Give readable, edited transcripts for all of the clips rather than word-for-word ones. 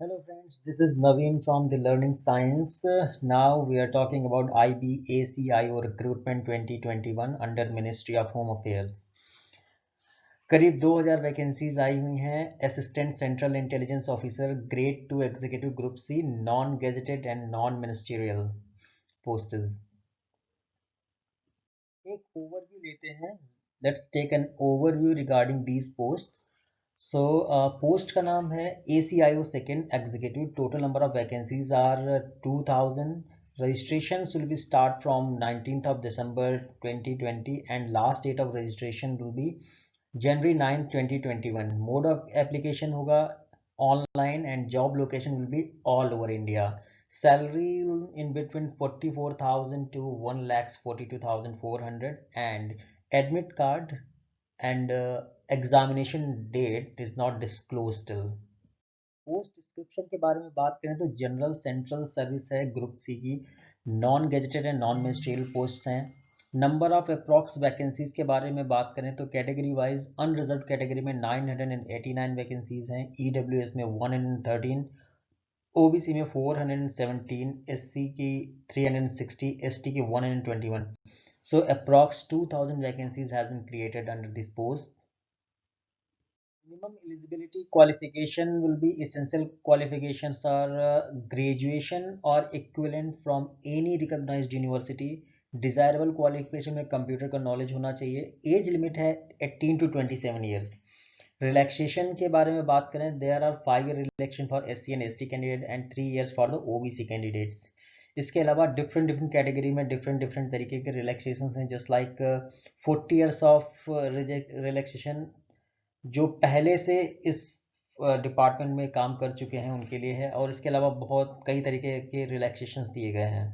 Hello friends, this is Naveen from the Learning Science. Now we are talking about IBACIO Recruitment 2021 under Ministry of Home Affairs. करीब 2000 vacancies आई हुई हैं assistant central intelligence officer grade 2 executive group C non gazetted and non ministerial posts. एक overview लेते हैं। Let's take an overview regarding these posts. So post का नाम है ACIO second executive. Total number of vacancies are 2000। registrations will be start from 19th of December 2020 and last date of registration will be January 9th 2021। mode of application होगा online and job location will be all over India। salary in between 44,000 to 1,42,400 and admit card and examination date is not disclose still. Post description के बारे में बात करें तो general central service है group C की। Non gazetted and non ministerial post हैं। Number of approx vacancies के बारे में बात करें तो कैटेगरी वाइज अनरिजर्व कैटेगरी में 989 वैकेंसीज हैं, EWS में 113, OBC में 417, SC की 360, ST की 121। So approx 2000 vacancies has been created under this post। Minimum eligibility qualification will be essential qualifications are graduation or equivalent from any recognized university। desirable qualification में computer का knowledge होना चाहिए। Age limit है 18 to 27 years। Relaxation के बारे में बात करें there are 5 year relaxation for SC and ST candidate and 3 years for the OBC candidates. इसके अलावा डिफरेंट कैटेगरी में डिफरेंट तरीके के रिलैक्सेशन हैं just like 40 years of relaxation जो पहले से इस डिपार्टमेंट में काम कर चुके हैं उनके लिए है, और इसके अलावा बहुत कई तरीके के रिलैक्सेशंस दिए गए हैं।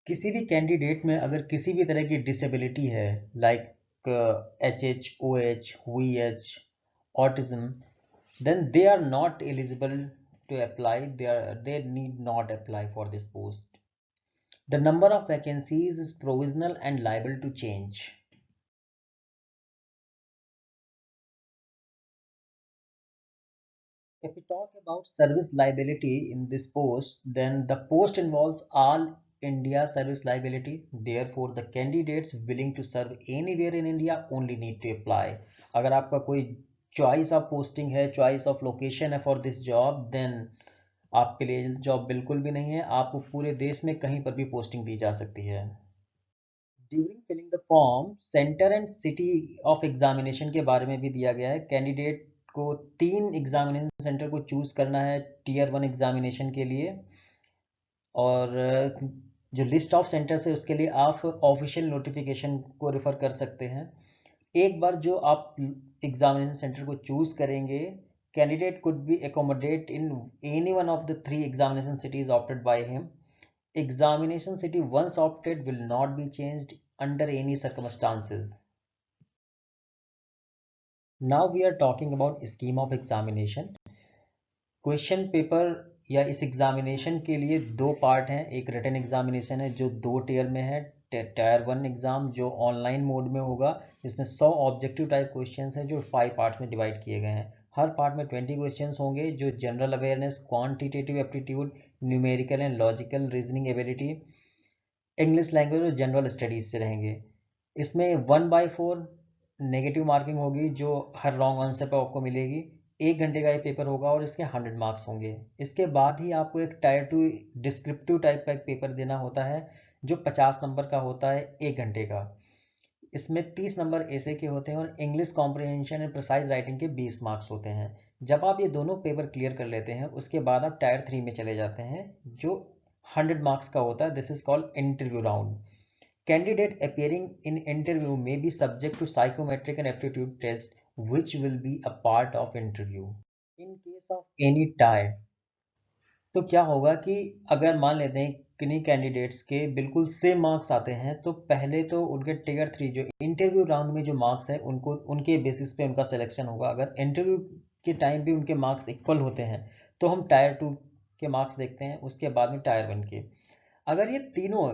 किसी भी कैंडिडेट में अगर किसी भी तरह की डिसेबिलिटी है like HH, OH, VH, autism, then they are not eligible to apply, they need not apply for this post। the number of vacancies is provisional and liable to change। If we talk about service liability in this post, then the post involves all India service liability. Therefore, the candidates willing to serve anywhere in India only need to apply। अगर आपका कोई choice of posting है, choice of location है for this job, then आपके लिए job बिल्कुल भी नहीं है। आपको पूरे देश में कहीं पर भी पोस्टिंग दी जा सकती है। During filling the form centre and city of examination के बारे में भी दिया गया है। कैंडिडेट को 3 एग्जामिनेशन सेंटर को चूज करना है टीयर 1 एग्जामिनेशन के लिए, और जो लिस्ट ऑफ सेंटर्स है उसके लिए आप ऑफिशियल नोटिफिकेशन को रेफर कर सकते हैं। एक बार जो आप एग्जामिनेशन सेंटर को चूज करेंगे, candidate could be accommodate in any one of the 3 examination cities opted by him. Examination city once opted will not be changed under any circumstances। Now we are talking about scheme of examination। Question paper या इस examination के लिए 2 part हैं। एक written examination है जो 2 tier में है। टायर 1 एग्जाम जो ऑनलाइन मोड में होगा, इसमें 100 ऑब्जेक्टिव टाइप क्वेश्चंस हैं जो 5 पार्ट्स में डिवाइड किए गए हैं। हर पार्ट में 20 क्वेश्चंस होंगे जो general awareness, quantitative aptitude, numerical and logical reasoning ability, English language और जनरल स्टडीज से रहेंगे। इसमें 1/4 नेगेटिव मार्किंग होगी जो हर रॉन्ग आंसर पर आपको मिलेगी। 1 घंटे का ये पेपर होगा और इसके 100 मार्क्स होंगे। इसके बाद ही आपको एक टायर 2 डिस्क्रिप्टिव टाइप का एक पेपर देना होता है जो 50 नंबर का होता है 1 घंटे का। इसमें 30 नंबर ऐसे के होते हैं और English comprehension and precise writing के 20 मार्क्स होते हैं। जब आप ये दोनों पेपर क्लियर कर लेते हैं उसके बाद आप टायर 3 में चले जाते हैं जो 100 मार्क्स का होता है। This is called interview round. Candidate appearing in interview may be subject to psychometric and aptitude test which will be a part of interview। In case of any tie, तो क्या होगा कि अगर मान लेते हैं किन्हीं कैंडिडेट्स के बिल्कुल सेम मार्क्स आते हैं तो पहले तो उनके टियर 3 जो इंटरव्यू राउंड में जो मार्क्स हैं उनको उनके बेसिस पे उनका सिलेक्शन होगा। अगर इंटरव्यू के टाइम भी उनके मार्क्स इक्वल होते हैं तो हम टायर 2 के मार्क्स देखते हैं, उसके बाद में टायर 1 के। अगर ये तीनों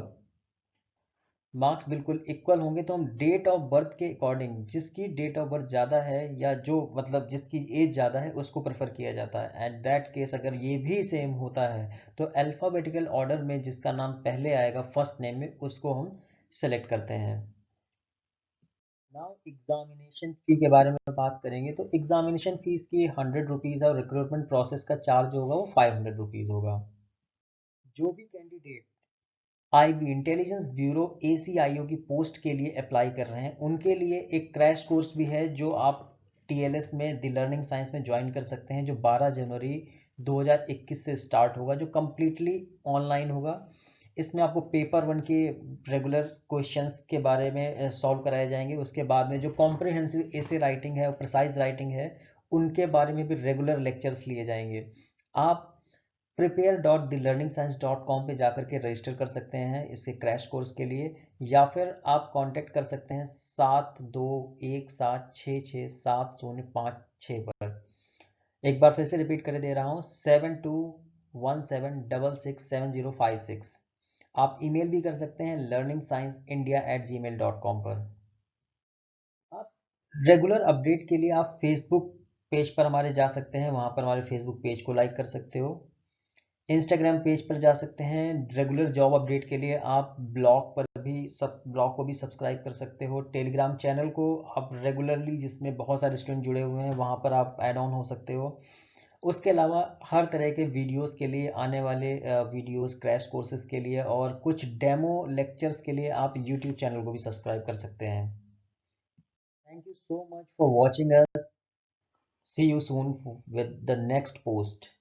मार्क्स बिल्कुल इक्वल होंगे तो हम डेट ऑफ बर्थ के अकॉर्डिंग, जिसकी डेट ऑफ बर्थ ज़्यादा है या जो मतलब जिसकी एज ज़्यादा है उसको प्रेफर किया जाता है। एट दैट केस अगर ये भी सेम होता है तो अल्फ़ाबेटिकल ऑर्डर में जिसका नाम पहले आएगा फर्स्ट नेम में उसको हम सेलेक्ट करते हैं। नाउ एग्जामिनेशन फी के बारे में बात करेंगे तो एग्जामिनेशन फीस की 100 रुपीज़ है और रिक्रूटमेंट प्रोसेस का चार्ज होगा वो 500 रुपीज़ होगा। जो भी candidate IB intelligence bureau ACIO की पोस्ट के लिए अप्लाई कर रहे हैं उनके लिए एक क्रैश कोर्स भी है जो आप टीएलएस में द लर्निंग साइंस में ज्वाइन कर सकते हैं, जो 12 जनवरी 2021 से स्टार्ट होगा, जो कम्प्लीटली ऑनलाइन होगा। इसमें आपको पेपर वन के रेगुलर क्वेश्चंस के बारे में सॉल्व कराए जाएंगे। उसके बाद में जो कॉम्प्रिहेंसिव एसे राइटिंग है और प्रिसाइज राइटिंग है उनके बारे में भी रेगुलर लेक्चर्स लिए जाएंगे। आप prepare.thelearningscience.com पे जाकर के रजिस्टर कर सकते हैं इसके क्रैश कोर्स के लिए, या फिर आप कांटेक्ट कर सकते हैं 7217667056 पर। एक बार फिर से रिपीट कर दे रहा हूँ, 7217667056। आप ईमेल भी कर सकते हैं learningscienceindia@gmail.com पर। आप रेगुलर अपडेट के लिए आप फेसबुक पेज पर हमारे जा सकते हैं, वहां पर हमारे फेसबुक पेज को लाइक कर सकते हो। इंस्टाग्राम पेज पर जा सकते हैं। रेगुलर जॉब अपडेट के लिए आप ब्लॉग को भी सब्सक्राइब कर सकते हो। टेलीग्राम चैनल को आप रेगुलरली, जिसमें बहुत सारे स्टूडेंट जुड़े हुए हैं, वहाँ पर आप ऐड ऑन हो सकते हो। उसके अलावा हर तरह के वीडियोस के लिए, आने वाले वीडियोस, क्रैश कोर्सेज के लिए और कुछ डेमो लेक्चर्स के लिए आप यूट्यूब चैनल को भी सब्सक्राइब कर सकते हैं। Thank you so much for watching us. See you soon with the next post.